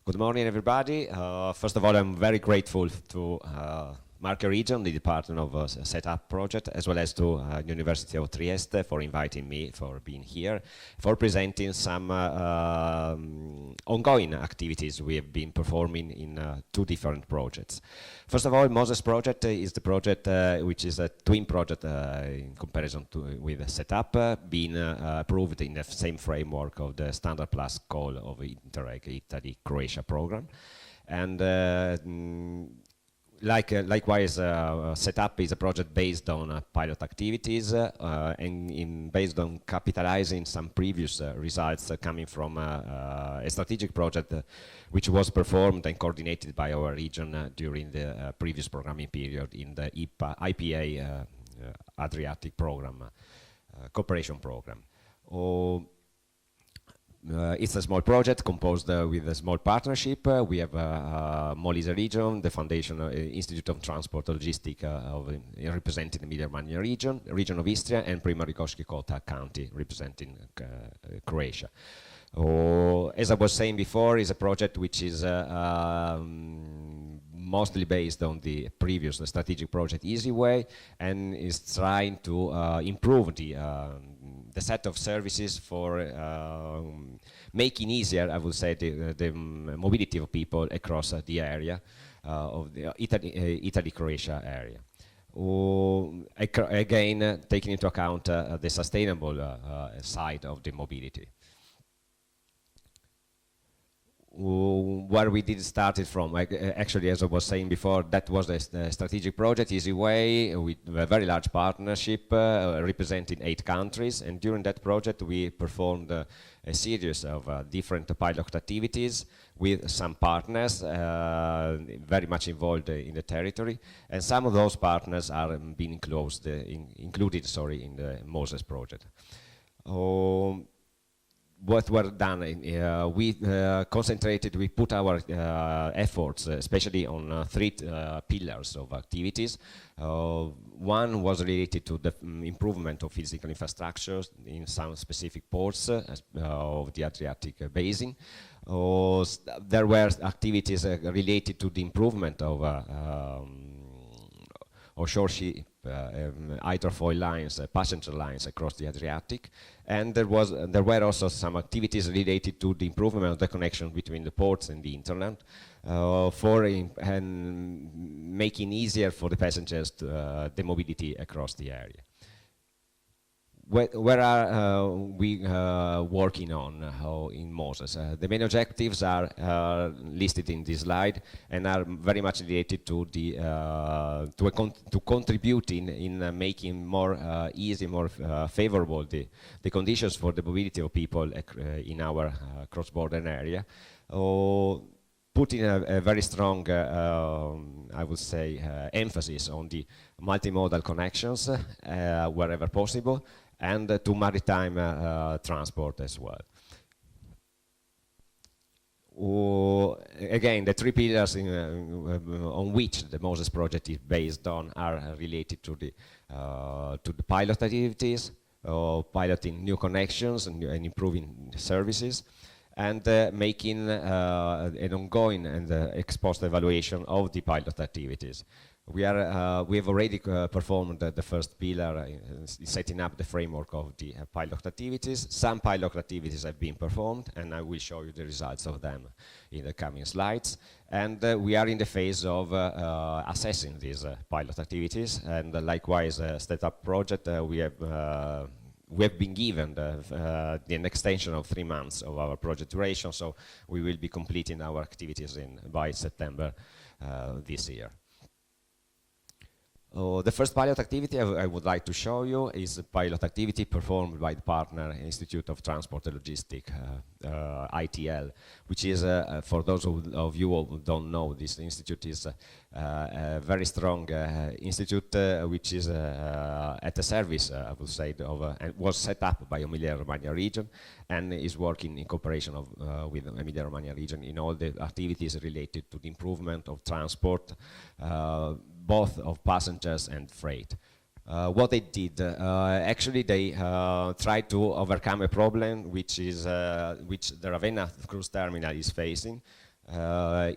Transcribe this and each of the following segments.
Good morning, everybody. First of all, I'm very grateful to Marche Region, the Department of Setup Project, as well as to University of Trieste for inviting me, for being here, for presenting some ongoing activities we have been performing in two different projects. First of all, Moses project is the project which is a twin project in comparison with Setup, being approved in the same framework of the Standard Plus call of Interreg Italy-CROATIA program. And likewise, Setup is a project based on pilot activities and based on capitalizing some previous results coming from a strategic project which was performed and coordinated by our region during the previous programming period in the IPA Adriatic program, cooperation program. It's a small project composed with a small partnership. We have Molise region, the Foundation Institute of Transport Logistics representing the Emilia-Romagna region of Istria, and Prima Rikoski Kota County representing Croatia. As I was saying before, is a project which is mostly based on the previous strategic project Easy Way, and is trying to improve the set of services for making easier, I would say, the mobility of people across the area of the Italy-Croatia area. Again, taking into account the sustainable side of the mobility. Where we did started from, actually, as I was saying before, that was the strategic project Easy Way with a very large partnership representing 8 countries, and during that project we performed a series of different pilot activities with some partners very much involved in the territory, and some of those partners are being included in the Moses project. What were done, we concentrated, we put our efforts especially on 3 pillars of activities. One was related to the improvement of physical infrastructures in some specific ports of the Adriatic basin. There were activities related to the improvement of shore ship, hydrofoil lines, passenger lines across the Adriatic, and there were also some activities related to the improvement of the connection between the ports and the internet, and making easier for the passengers the mobility across the area. Where are we working on in Moses? The main objectives are listed in this slide and are very much related to contributing in making more easy, more favorable the conditions for the mobility of people in our cross-border area. Putting a very strong, I would say, emphasis on the multimodal connections wherever possible, and to maritime transport as well. Again, the 3 pillars on which the Moses project is based on are related to the pilot activities, piloting new connections and improving services, and making an ongoing and ex-post evaluation of the pilot activities. We have already performed the first pillar, setting up the framework of the pilot activities. Some pilot activities have been performed, and I will show you the results of them in the coming slides. And we are in the phase of assessing these pilot activities, and likewise, Setup project, we have been given an extension of 3 months of our project duration, so we will be completing our activities by September this year. The first pilot activity I would like to show you is a pilot activity performed by the partner Institute of Transport and Logistics, ITL, which is, for those of you who don't know, this institute is a very strong institute which is at the service, I would say, and was set up by Emilia-Romagna region and is working in cooperation with Emilia-Romagna region in all the activities related to the improvement of transport, both of passengers and freight. What they did, actually they tried to overcome a problem which the Ravenna cruise terminal is facing.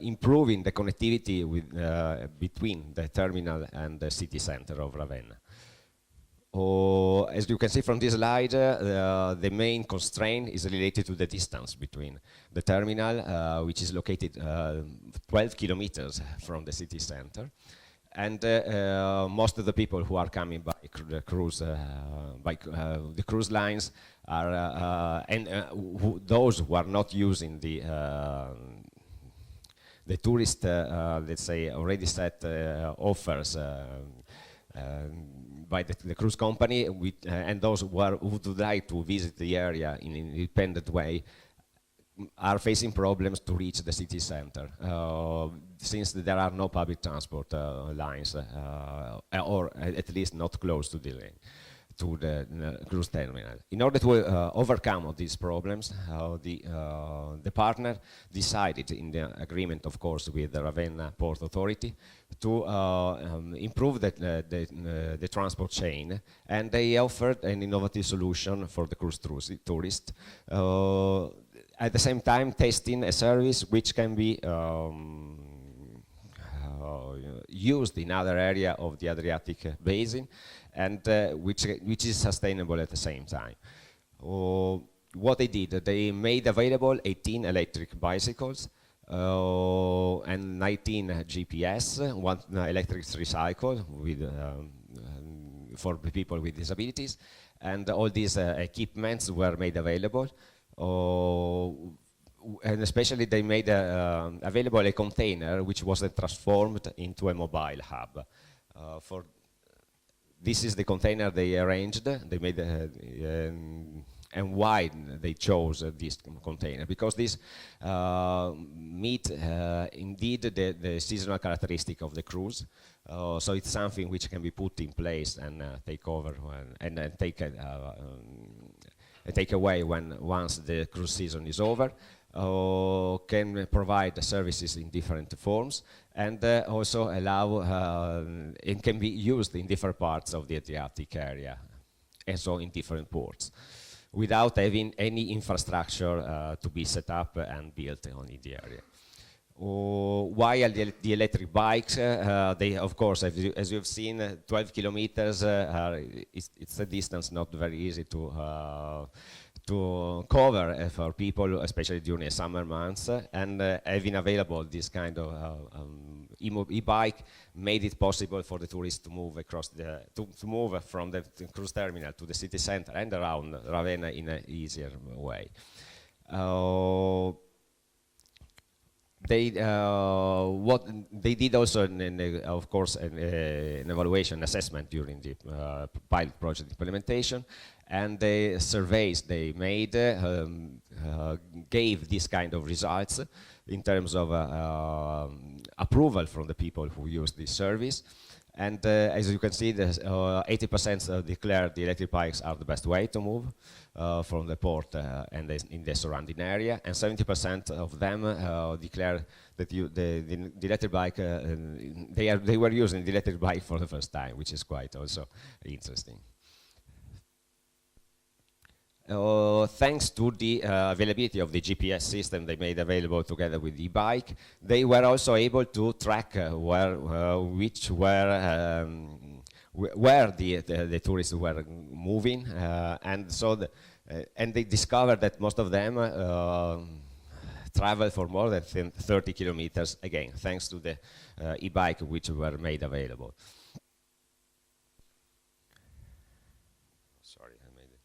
improving the connectivity with, between the terminal and the city center of Ravenna. As you can see from this slide, the main constraint is related to the distance between the terminal, which is located 12 kilometers from the city center. And most of the people who are coming by the cruise lines are, those who are not using the tourist, let's say, already set offers by the cruise company, and those who would like to visit the area in an independent way are facing problems to reach the city center, since there are no public transport lines, or at least not close to the cruise terminal. In order to overcome all these problems, the partner decided, in the agreement, of course, with the Ravenna Port Authority, to improve the transport chain, and they offered an innovative solution for the cruise tourist. At the same time, testing a service which can be used in other area of the Adriatic basin, and which is sustainable at the same time. What they did, they made available 18 electric bicycles and 19 GPS, one electric tricycle with, for people with disabilities, and all these equipments were made available. And especially they made available a container which was transformed into a mobile hub. This is the container they arranged. They made, and why they chose this container? Because this meet indeed the seasonal characteristic of the cruise. So it's something which can be put in place and take over and take away once the cruise season is over. Can provide the services in different forms, and also allow it can be used in different parts of the Adriatic area, and so in different ports, without having any infrastructure to be set up and built in the area. While the electric bikes, they, of course, as you've seen, 12 kilometers, it's a distance not very easy to cover for people, especially during the summer months, and having available this kind of e-bike made it possible for the tourists to move across to move from the cruise terminal to the city center and around Ravenna in an easier way. What they did also, of course, an evaluation assessment during the pilot project implementation, and the surveys they made gave this kind of results in terms of approval from the people who use this service. And as you can see, 80% declared the electric bikes are the best way to move from the port and in the surrounding area, and 70% of them declared that the electric bike, they were using the electric bike for the first time, which is quite also interesting. Thanks to the availability of the GPS system they made available together with the e-bike, they were also able to track where the tourists were moving, and so and they discovered that most of them travel for more than 30 kilometers, again, thanks to the e-bike which were made available. Sorry, I made it.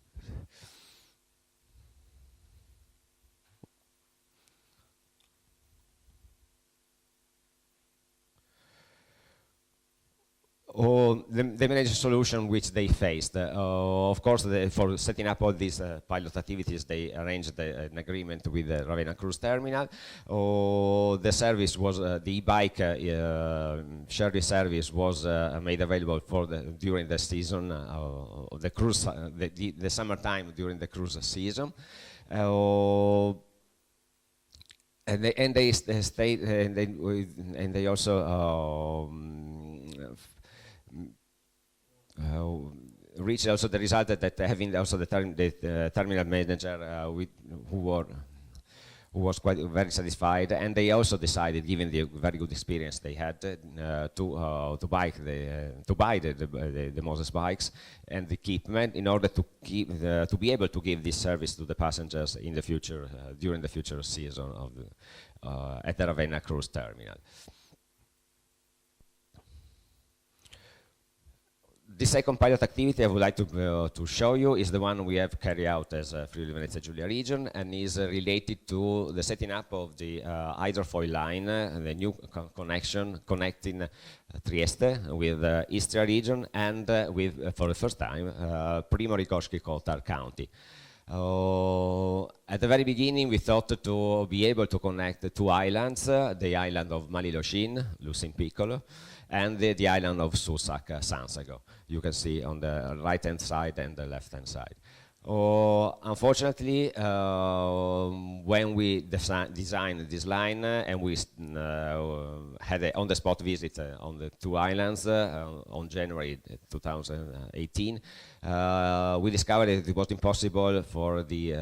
The managed solution which they faced. Of course, for setting up all these pilot activities, they arranged an agreement with the Ravenna Cruise Terminal. The service was, the e-bike sharing service was made available during the season of the cruise, the summertime during the cruise season. And they also reached also the result that having also the terminal manager who was quite very satisfied, and they also decided, given the very good experience they had, to buy the Moses bikes and the equipment in order to be able to give this service to the passengers in the future, during the future season of at the Ravenna cruise terminal. The second pilot activity I would like to show you is the one we have carried out as Friuli Venezia Giulia Region, and is related to the setting up of the hydrofoil line, the new connection connecting Trieste with Istria region and with, for the first time, Primorje-Gorski-Kotar County. At the very beginning, we thought to be able to connect the two islands, the island of Malilocin, Lucin Piccolo, and the island of Susak, Sansago. You can see on the right-hand side and the left-hand side. Unfortunately, when we designed this line and we had an on-the-spot visit on the two islands on January 2018, we discovered that it was impossible for the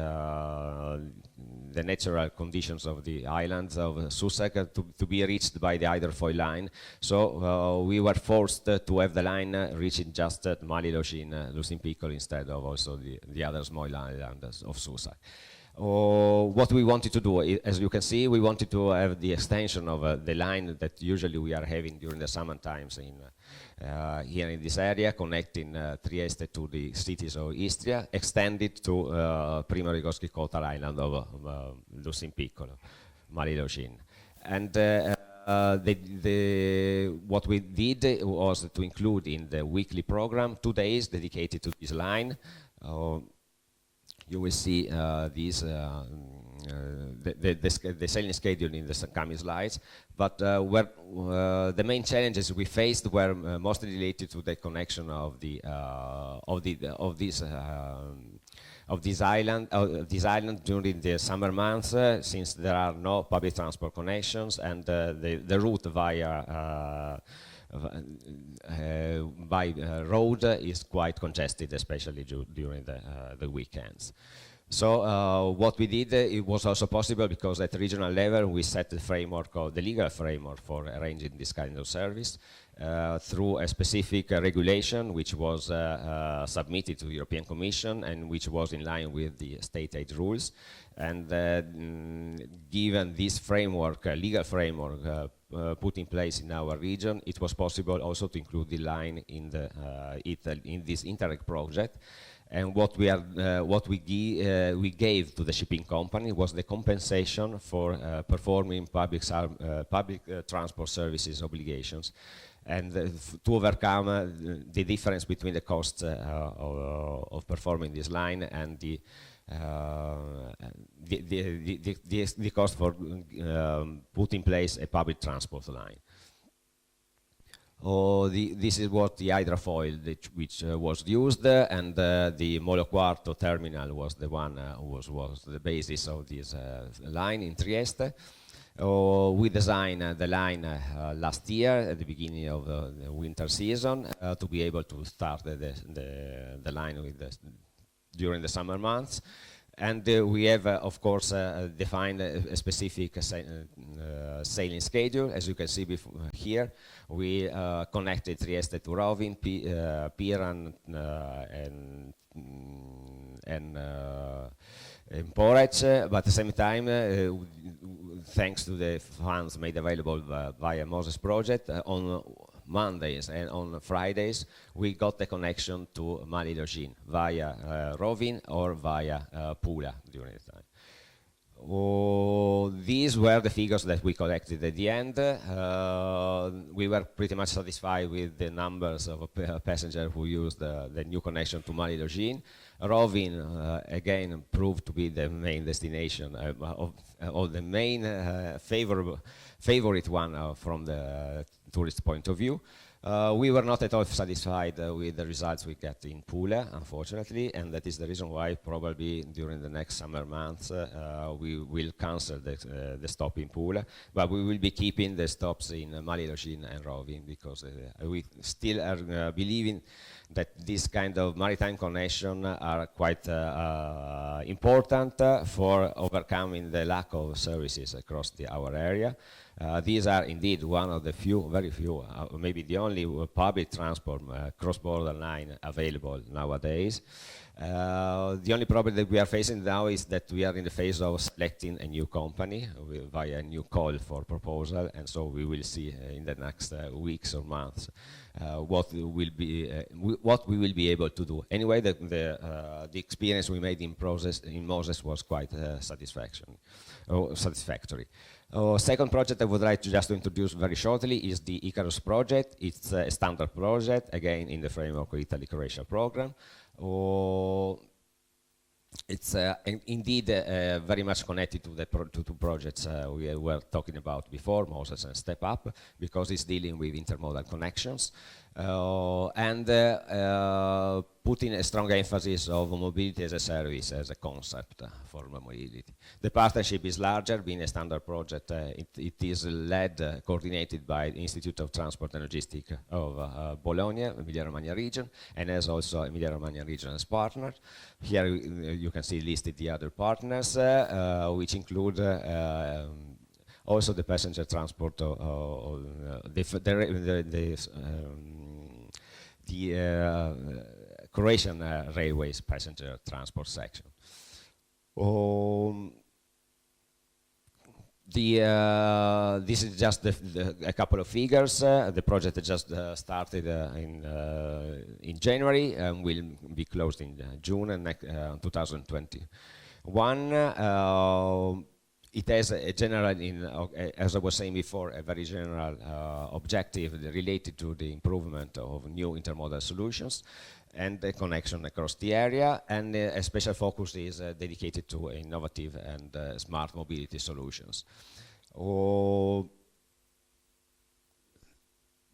natural conditions of the islands of Susak to be reached by the hydrofoil line. So we were forced to have the line reaching just at Malilocin, Lucin Piccolo, instead of also the other small islands of Susak. What we wanted to do, as you can see, we wanted to have the extension of the line that usually we are having during the summer times here in this area, connecting Trieste to the cities of Istria, extended to Primorje-Gorski-Kotar island of Lucin Piccolo, Malilocin. And what we did was to include in the weekly program 2 days dedicated to this line. You will see the sailing schedule in the coming slides, but the main challenges we faced were mostly related to the connection of this island during the summer months, since there are no public transport connections, and the route via by road is quite congested, especially during the weekends. So what we did, it was also possible because at regional level we set the framework, the legal framework for arranging this kind of service through a specific regulation which was submitted to the European Commission and which was in line with the state aid rules. And given this framework, legal framework put in place in our region, it was possible also to include the line in this Interreg project. And what we gave to the shipping company was the compensation for performing public transport services obligations, and to overcome the difference between the costs of performing this line and the cost for putting in place a public transport line. This is what the hydrofoil which was used, and the Molo Quarto terminal was the one who was the basis of this line in Trieste. We designed the line last year at the beginning of the winter season to be able to start the line during the summer months. And we have, of course, defined a specific sailing schedule. As you can see here, we connected Trieste to Rovin, Piran, and Porec, but at the same time, thanks to the funds made available via Moses Project, on Mondays and on Fridays, we got the connection to Malilocin via Rovin or via Pula during the time. These were the figures that we collected at the end. We were pretty much satisfied with the numbers of passengers who used the new connection to Malilocin. Rovin, again, proved to be the main destination of the main favorite one from the tourist point of view. We were not at all satisfied with the results we get in Pula, unfortunately, and that is the reason why probably during the next summer months we will cancel the stop in Pula, but we will be keeping the stops in Malilocin and Rovin, because we still are believing that this kind of maritime connection are quite important for overcoming the lack of services across our area. These are indeed one of the few, very few, maybe the only public transport cross-border line available nowadays. The only problem that we are facing now is that we are in the phase of selecting a new company via a new call for proposal, and so we will see in the next weeks or months what we will be able to do. Anyway, the experience we made in Moses was quite satisfactory. Second project I would like to just introduce very shortly is the Icarus Project. It's a standard project, again in the framework of Italy-CROATIA program. It's indeed very much connected to the two projects we were talking about before, Moses and Step Up, because it's dealing with intermodal connections and putting a strong emphasis of mobility as a service, as a concept for mobility. The partnership is larger, being a standard project. It is led, coordinated by the Institute of Transport and Logistics of Bologna, Emilia-Romagna region, and has also Emilia-Romagna region as partner. Here you can see listed the other partners, which include also the passenger transport, Croatian Railways passenger transport section. This is just a couple of figures. The project just started in January and will be closed in June 2021. It has a general, as I was saying before, a very general objective related to the improvement of new intermodal solutions and the connection across the area, and a special focus is dedicated to innovative and smart mobility solutions.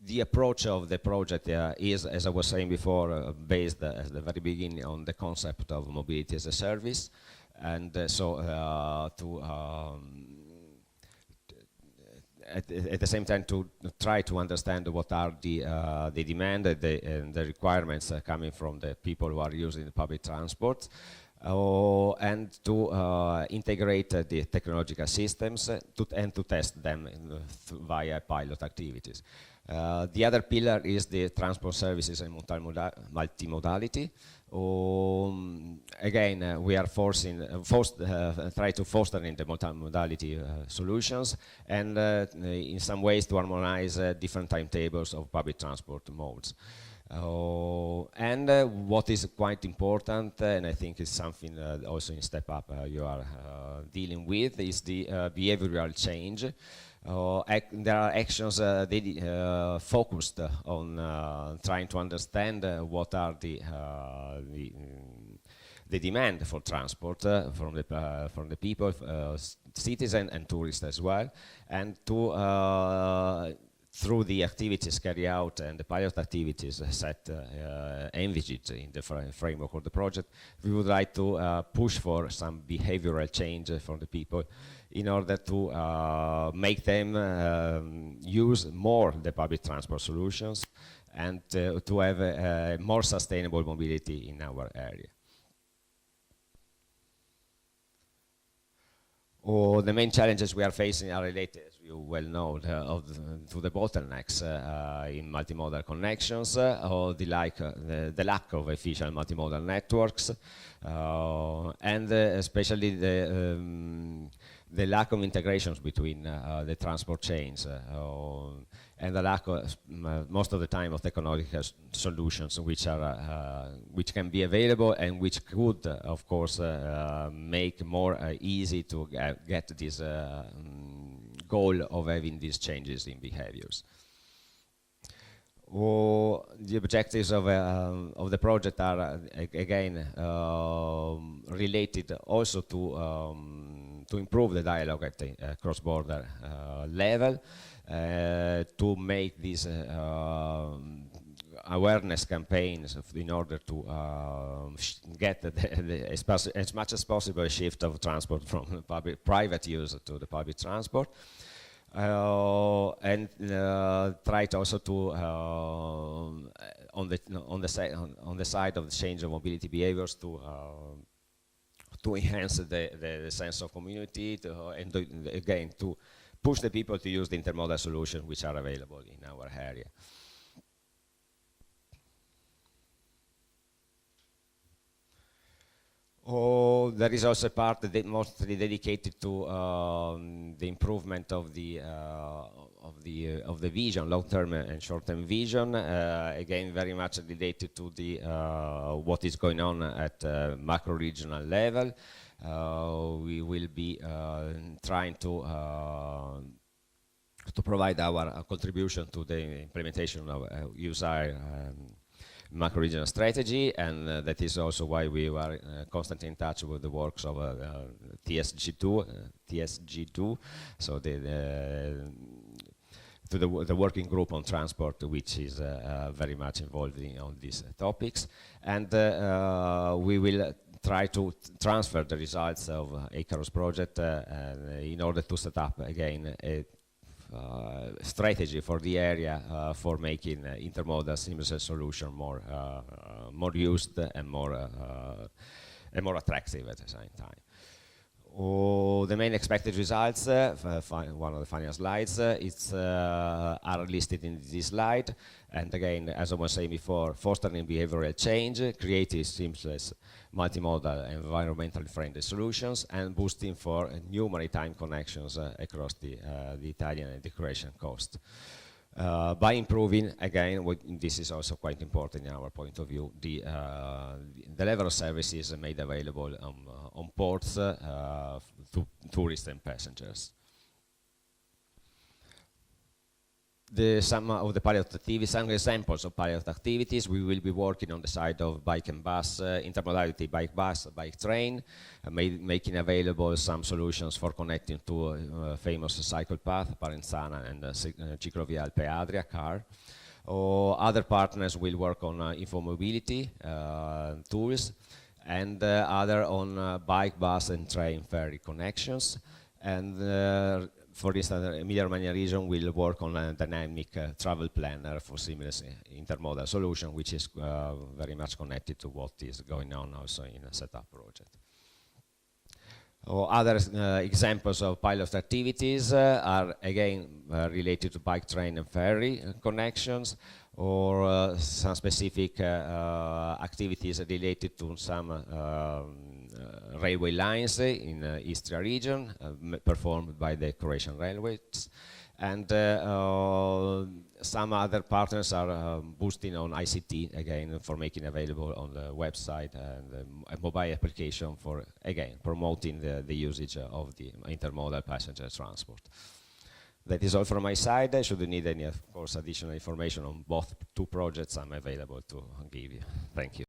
The approach of the project is, as I was saying before, based at the very beginning on the concept of mobility as a service, and at the same time to try to understand what are the demand and the requirements coming from the people who are using the public transport, and to integrate the technological systems and to test them via pilot activities. The other pillar is the transport services and multimodality. Again, we are try to foster in the multimodality solutions, and in some ways to harmonize different timetables of public transport modes. And what is quite important, and I think is something also in Step Up you are dealing with, is the behavioral change. There are actions focused on trying to understand what are the demand for transport from the people, citizens and tourists as well, and to through the activities carried out and the pilot activities set envisaged in the framework of the project, we would like to push for some behavioral change for the people in order to make them use more the public transport solutions and to have a more sustainable mobility in our area. The main challenges we are facing are related, as you well know, to the bottlenecks in multimodal connections, or the lack of efficient multimodal networks, and especially the lack of integrations between the transport chains, and the lack of, most of the time, of technological solutions which can be available and which could, of course, make more easy to get this goal of having these changes in behaviors. The objectives of the project are again related also to to improve the dialogue at the cross-border level, to make these awareness campaigns in order to get as much as possible a shift of transport from private use to the public transport. And tried also to on the side of the change of mobility behaviors to enhance the sense of community and again to push the people to use the intermodal solutions which are available in our area. There is also a part mostly dedicated to the improvement of the vision, long-term and short-term vision. Again, very much related to the what is going on at macro-regional level. We will be trying to provide our contribution to the implementation of USAIR macro-regional strategy, and that is also why we were constantly in touch with the works of TSG2, so the working group on transport, which is very much involved in all these topics, and we will try to transfer the results of Icarus Project in order to set up again a strategy for the area for making intermodal seamless solution more used and more attractive at the same time. The main expected results, one of the final slides, are listed in this slide. And again, as I was saying before, fostering behavioral change, creating seamless, multimodal, environmentally friendly solutions, and boosting for new maritime connections across the Italian and the Croatian coast. By improving, again, this is also quite important in our point of view, the level of services made available on ports to tourists and passengers. Some of the pilot activities, some examples of pilot activities, we will be working on the side of bike and bus, intermodality, bike bus, bike train, making available some solutions for connecting to famous cycle path, Parenzana and Ciclovia Alpe Adria, car. Other partners will work on infomobility tools, and other on bike, bus and train ferry connections. And for instance, the Emilia-Romagna region will work on a dynamic travel planner for seamless intermodal solution, which is very much connected to what is going on also in a setup project. Other examples of pilot activities are again related to bike, train and ferry connections, or some specific activities related to some railway lines in Istria region performed by the Croatian railways, and some other partners are boosting on ICT again for making available on the website and a mobile application for again promoting the usage of the intermodal passenger transport. That is all from my side. Should you need any, of course, additional information on both two projects, I'm available to give you. Thank you.